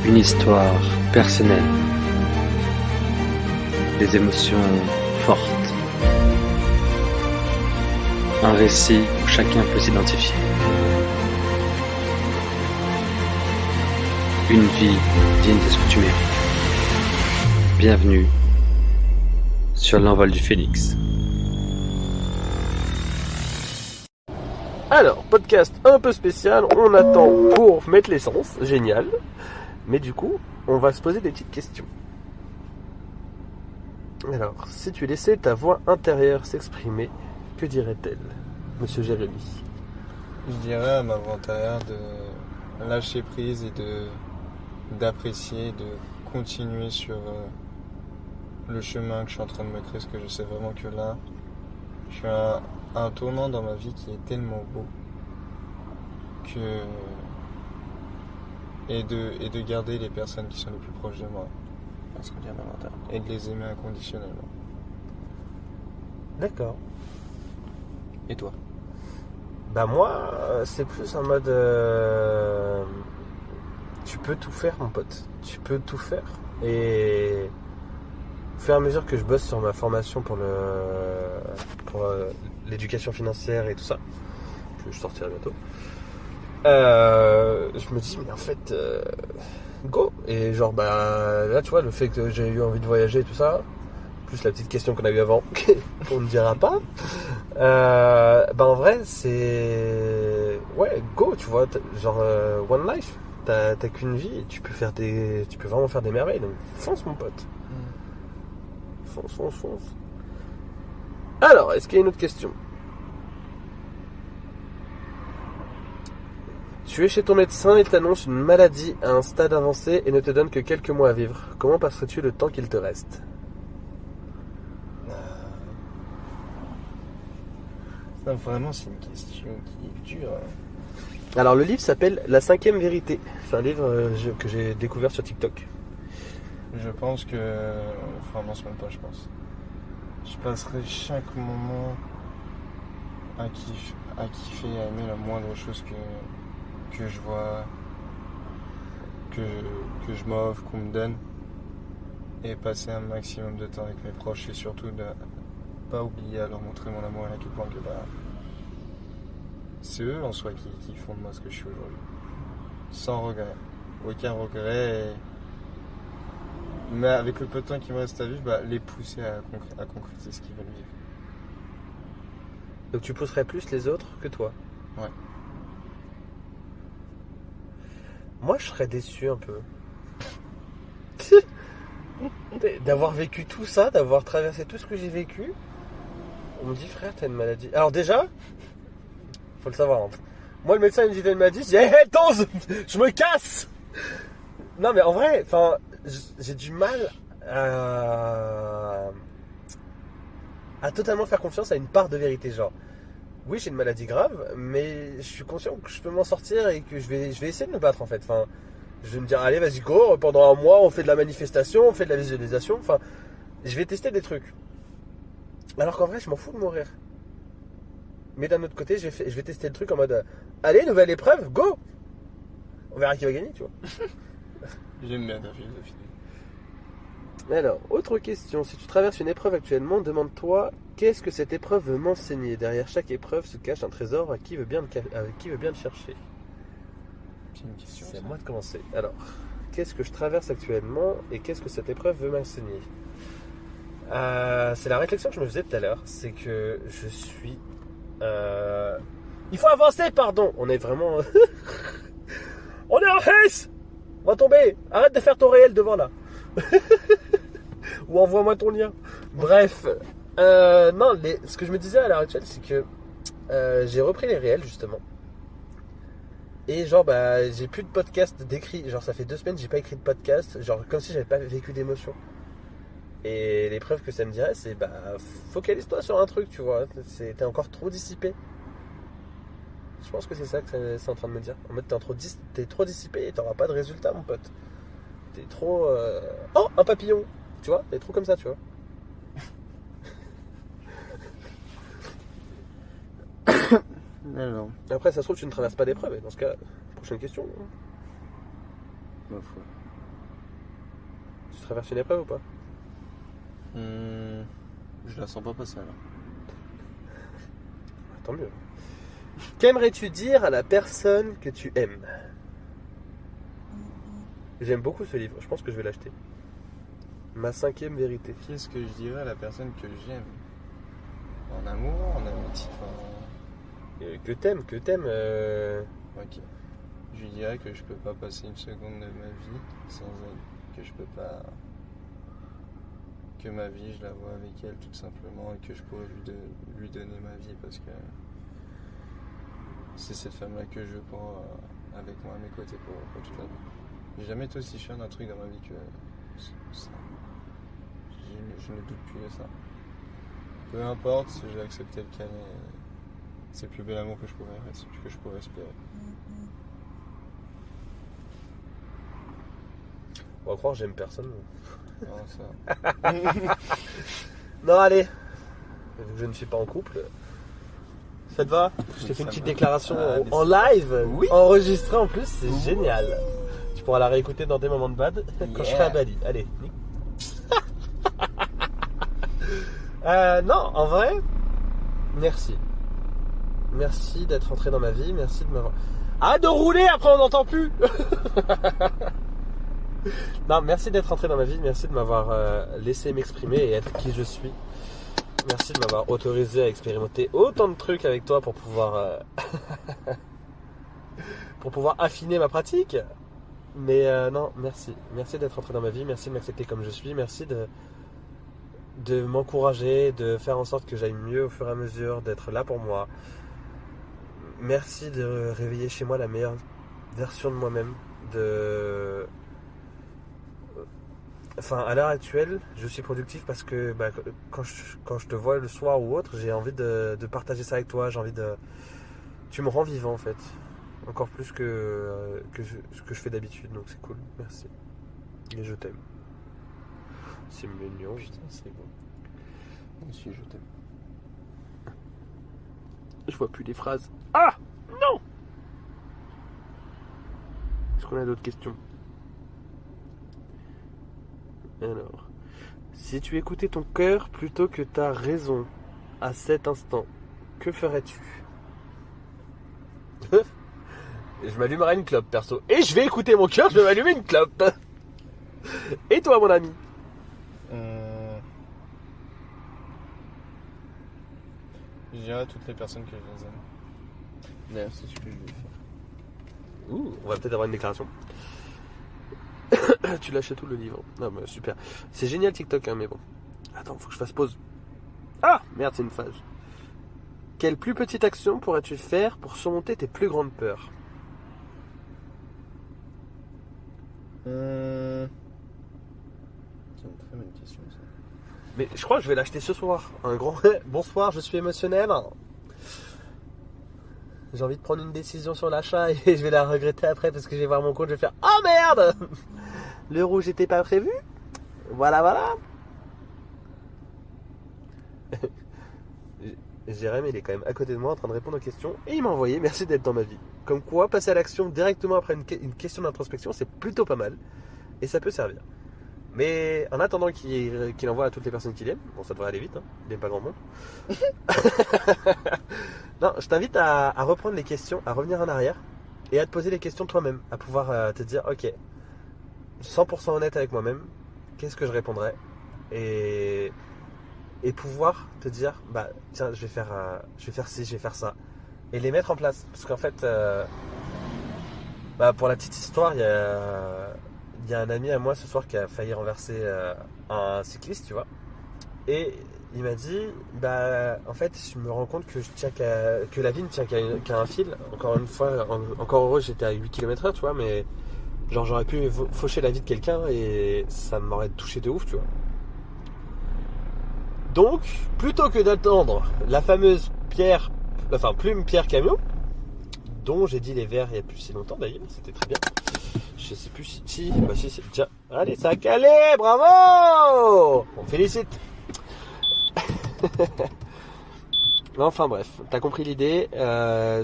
Une histoire personnelle, des émotions fortes, un récit où chacun peut s'identifier. Une vie digne de ce que tu mérites. Bienvenue sur l'envol du Phénix. Alors, podcast un peu spécial, on attend pour mettre l'essence, génial. Mais du coup, on va se poser des petites questions. Alors, si tu laissais ta voix intérieure s'exprimer, que dirait-elle, Monsieur Jérémy? Je dirais à ma voix intérieure de lâcher prise et d'apprécier, de continuer sur le chemin que je suis en train de me créer, parce que je sais vraiment que là, je suis à un tournant dans ma vie qui est tellement beau que et de garder les personnes qui sont les plus proches de moi, parce qu'on dit et de les aimer inconditionnellement. D'accord. Et toi? Bah moi, c'est plus en mode... tu peux tout faire, mon pote. Tu peux tout faire. Et au fur et à mesure que je bosse sur ma formation pour l'éducation financière et tout ça, que je sortirai bientôt, je me dis, mais en fait, go. Et genre, bah là, tu vois, le fait que j'ai eu envie de voyager et tout ça, plus la petite question qu'on a eu avant, qu'on ne dira pas, bah en vrai, c'est... Ouais, go, tu vois, genre, one life. T'as qu'une vie et tu peux vraiment faire des merveilles. Donc fonce, mon pote. Fonce. Alors, est-ce qu'il y a une autre question? Tu es chez ton médecin, il t'annonce une maladie à un stade avancé et ne te donne que quelques mois à vivre. Comment passerais-tu le temps qu'il te reste? Ça, vraiment, c'est une question qui est dure. Alors, le livre s'appelle La cinquième vérité. C'est un livre que j'ai découvert sur TikTok. Je pense que... Enfin, non, c'est même pas, je pense. Je passerai chaque moment à kiffer, à aimer la moindre chose que je vois, que je m'offre, qu'on me donne. Et passer un maximum de temps avec mes proches et surtout de pas oublier à leur montrer mon amour et à quel point que c'est eux en soi qui font de moi ce que je suis aujourd'hui. Sans regret. Aucun regret. Mais avec le peu de temps qui me reste à vivre, les pousser à concrétiser ce qu'ils veulent vivre. Donc tu pousserais plus les autres que toi? Ouais. Moi, je serais déçu un peu. D'avoir vécu tout ça, d'avoir traversé tout ce que j'ai vécu. On me dit, frère, t'as une maladie. Alors déjà, faut le savoir. Hein. Moi, le médecin il me dit t'as une maladie, je dis, hé, Tonz, je me casse. Non, mais en vrai, j'ai du mal à totalement faire confiance à une part de vérité. Genre, oui, j'ai une maladie grave, mais je suis conscient que je peux m'en sortir et que je vais essayer de me battre en fait. Enfin, je vais me dire, allez, vas-y, go, pendant un mois, on fait de la manifestation, on fait de la visualisation. Enfin, je vais tester des trucs. Alors qu'en vrai, je m'en fous de mourir. Mais d'un autre côté, je vais tester le truc en mode, allez, nouvelle épreuve, go. On verra qui va gagner, tu vois. J'aime bien ta philosophie. Alors, autre question. Si tu traverses une épreuve actuellement, demande-toi, qu'est-ce que cette épreuve veut m'enseigner? Derrière chaque épreuve se cache un trésor à qui veut bien le chercher. C'est une question. C'est à moi de commencer. Alors, qu'est-ce que je traverse actuellement et qu'est-ce que cette épreuve veut m'enseigner? C'est la réflexion que je me faisais tout à l'heure. C'est que je suis... Il faut avancer, pardon. On est vraiment... On est en haisse. On va tomber. Arrête de faire ton réel devant là. Ou envoie-moi ton lien. Bref. Non, ce que je me disais à l'heure actuelle, c'est que j'ai repris les réels justement. Et genre j'ai plus de podcast d'écrit. Genre ça fait 2 semaines que j'ai pas écrit de podcast. Genre comme si j'avais pas vécu d'émotion. Et l'épreuve que ça me dirait, c'est focalise-toi sur un truc, tu vois. T'es encore trop dissipé. Je pense que c'est ça que c'est en train de me dire. En mode t'es trop dissipé et t'auras pas de résultat, mon pote. T'es trop... Oh, un papillon. Tu vois, t'es trop comme ça, tu vois. Alors. Après, ça se trouve, tu ne traverses pas d'épreuve. Et dans ce cas, prochaine question. Ma foi. Tu traverses une épreuve ou pas? Je la sens pas passer là. Tant mieux. Qu'aimerais-tu dire à la personne que tu aimes? J'aime beaucoup ce livre, je pense que je vais l'acheter. Ma 5e vérité. Qu'est-ce que je dirais à la personne que j'aime? En amour, en amitié, Que t'aimes. Ok. Je lui dirais que je peux pas passer une seconde de ma vie sans elle. Que je peux pas. Que ma vie, je la vois avec elle tout simplement et que je pourrais lui donner ma vie parce que c'est cette femme-là que je veux pour, avec moi à mes côtés pour toute la vie. J'ai jamais été aussi fier d'un truc dans ma vie que ça. Je ne doute plus de ça. Peu importe, si j'ai accepté le canet, c'est le plus bel amour que je pourrais espérer. On va croire que j'aime personne. Non, ça. Non, allez. Je ne suis pas en couple. Ça te va? Je t'ai fait une petite déclaration en live, Oui. enregistrée en plus, c'est génial. Tu pourras la réécouter dans des moments de bad quand je serai à Bali. Allez. Non, en vrai, merci. Merci d'être entré dans ma vie, merci de m'avoir... Arrête de rouler, après on n'entend plus. Non, merci d'être entré dans ma vie, merci de m'avoir laissé m'exprimer et être qui je suis. Merci de m'avoir autorisé à expérimenter autant de trucs avec toi pour pouvoir pour pouvoir affiner ma pratique. Mais non, merci. Merci d'être entré dans ma vie, merci de m'accepter comme je suis, merci de m'encourager, de faire en sorte que j'aille mieux au fur et à mesure, d'être là pour moi. Merci de réveiller chez moi la meilleure version de moi-même. Enfin, à l'heure actuelle, je suis productif parce que quand je te vois le soir ou autre, j'ai envie de partager ça avec toi. J'ai envie de... Tu me rends vivant en fait. Encore plus que ce que je fais d'habitude, donc c'est cool. Merci. Et je t'aime. C'est mignon. Putain, c'est beau. Moi aussi, je t'aime. Je vois plus les phrases. Ah non. Est-ce qu'on a d'autres questions? Alors, si tu écoutais ton cœur plutôt que ta raison à cet instant, que ferais-tu? Je m'allumerai une clope perso. Et je vais écouter mon cœur, je vais m'allumer une clope. Et toi mon ami? Je dirais à toutes les personnes que je les aime. D'ailleurs, c'est ce que je vais faire. Ouh, on va peut-être avoir une déclaration. Tu lâches tout le livre. Non mais super. C'est génial TikTok hein, mais bon. Attends, faut que je fasse pause. Ah merde, c'est une phase. Quelle plus petite action pourrais-tu faire pour surmonter tes plus grandes peurs? C'est une très bonne question ça. Mais je crois que je vais l'acheter ce soir. Un grand bonsoir, je suis émotionnel. J'ai envie de prendre une décision sur l'achat et je vais la regretter après parce que je vais voir mon compte, je vais faire oh merde. Le rouge n'était pas prévu. Voilà. Jérémy, il est quand même à côté de moi en train de répondre aux questions et il m'a envoyé merci d'être dans ma vie. Comme quoi, passer à l'action directement après une question d'introspection, c'est plutôt pas mal et ça peut servir. Mais en attendant qu'il envoie à toutes les personnes qu'il aime, bon ça devrait aller vite, hein, il n'aime pas grand monde. Non, je t'invite à reprendre les questions, à revenir en arrière et à te poser les questions toi-même, à pouvoir te dire ok, 100% honnête avec moi-même, qu'est-ce que je répondrais et pouvoir te dire bah tiens je vais faire ci, je vais faire ça et les mettre en place parce qu'en fait pour la petite histoire il y a un ami à moi ce soir qui a failli renverser un cycliste tu vois et il m'a dit en fait je me rends compte que que la vie ne tient qu'à un fil. Encore une fois encore heureux j'étais à 8 km/h tu vois mais genre j'aurais pu faucher la vie de quelqu'un et ça m'aurait touché de ouf tu vois. Donc, plutôt que d'attendre la fameuse plume Pierre Camion, dont j'ai dit les vers il n'y a plus si longtemps d'ailleurs, c'était très bien. Je sais plus si c'est déjà. Allez, ça a calé, bravo! On félicite. Enfin bref, t'as compris l'idée.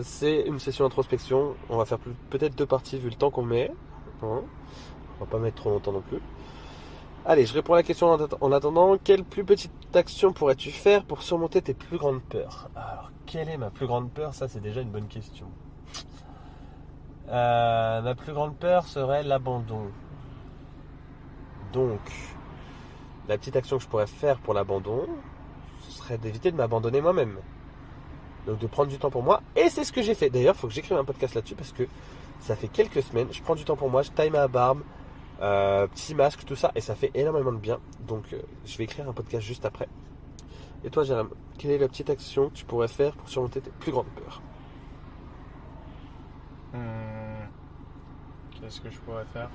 C'est une session d'introspection. On va faire peut-être 2 parties vu le temps qu'on met. Hein, on va pas mettre trop longtemps non plus. Allez, je réponds à la question en attendant. Quelle plus petite action pourrais-tu faire pour surmonter tes plus grandes peurs? Alors, quelle est ma plus grande peur? Ça, c'est déjà une bonne question. Ma plus grande peur serait l'abandon. Donc, la petite action que je pourrais faire pour l'abandon, ce serait d'éviter de m'abandonner moi-même. Donc de prendre du temps pour moi. Et c'est ce que j'ai fait. D'ailleurs, il faut que j'écrive un podcast là-dessus parce que ça fait quelques semaines. Je prends du temps pour moi, je taille ma barbe, petit masque, tout ça. Et ça fait énormément de bien. Donc je vais écrire un podcast juste après. Et toi, Jérôme, quelle est la petite action que tu pourrais faire pour surmonter tes plus grandes peurs? Qu'est-ce que je pourrais faire?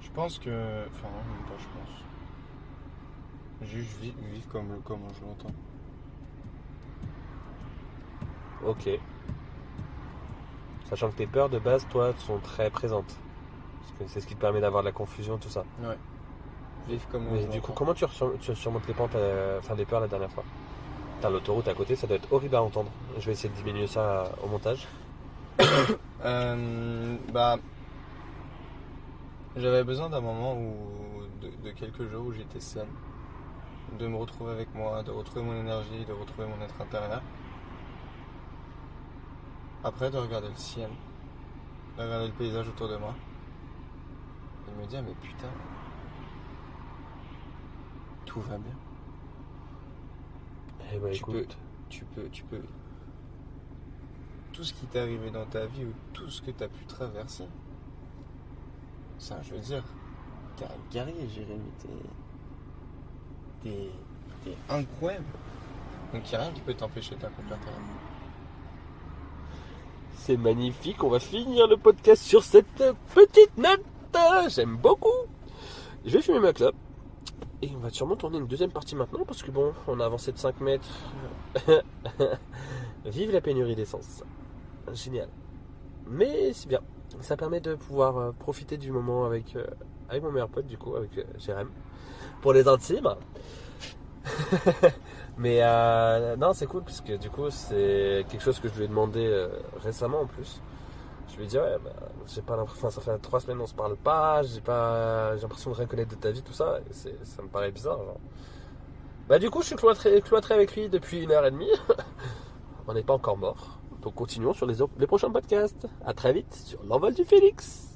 Je pense que... Enfin non, même pas je pense. Juste vivre comme je l'entends. Ok. Sachant que tes peurs de base, toi, sont très présentes. Parce que c'est ce qui te permet d'avoir de la confusion, tout ça. Ouais. Vivre comme Mais je du coup, l'entends. comment tu surmontes les pentes, enfin les peurs la dernière fois? Putain, l'autoroute à côté, ça doit être horrible à entendre. Je vais essayer de diminuer ça au montage. Bah... J'avais besoin d'un moment de quelques jours où j'étais seul. De me retrouver avec moi, de retrouver mon énergie, de retrouver mon être intérieur. Après, de regarder le ciel, de regarder le paysage autour de moi. Et de me dire, mais putain, tout va bien. Eh ben, Tu écoute, Tu peux... Tout ce qui t'est arrivé dans ta vie ou tout ce que tu as pu traverser, ça, je veux dire, t'es un guerrier, Jérémy. T'es incroyable. Donc il n'y a rien qui peut t'empêcher d'accomplir ta vie. c'est magnifique. On va finir le podcast sur cette petite note. J'aime beaucoup. Je vais fumer ma clope. Et on va sûrement tourner une deuxième partie maintenant. Parce que bon, on a avancé de 5 mètres. Vive la pénurie d'essence. Génial. Mais c'est bien. Ça permet de pouvoir profiter du moment avec mon meilleur pote, du coup, avec Jérém. Pour les intimes. Mais non, c'est cool parce que du coup, c'est quelque chose que je lui ai demandé récemment en plus. Je lui ai dit, ouais, bah, j'ai pas l'impression, ça fait 3 semaines on se parle pas, j'ai l'impression de rien connaître de ta vie, tout ça. Et ça me paraît bizarre. Genre. Bah, du coup, je suis cloîtré avec lui depuis 1h30. On n'est pas encore mort. Donc, continuons sur les prochains podcasts. À très vite sur l'envol du Félix.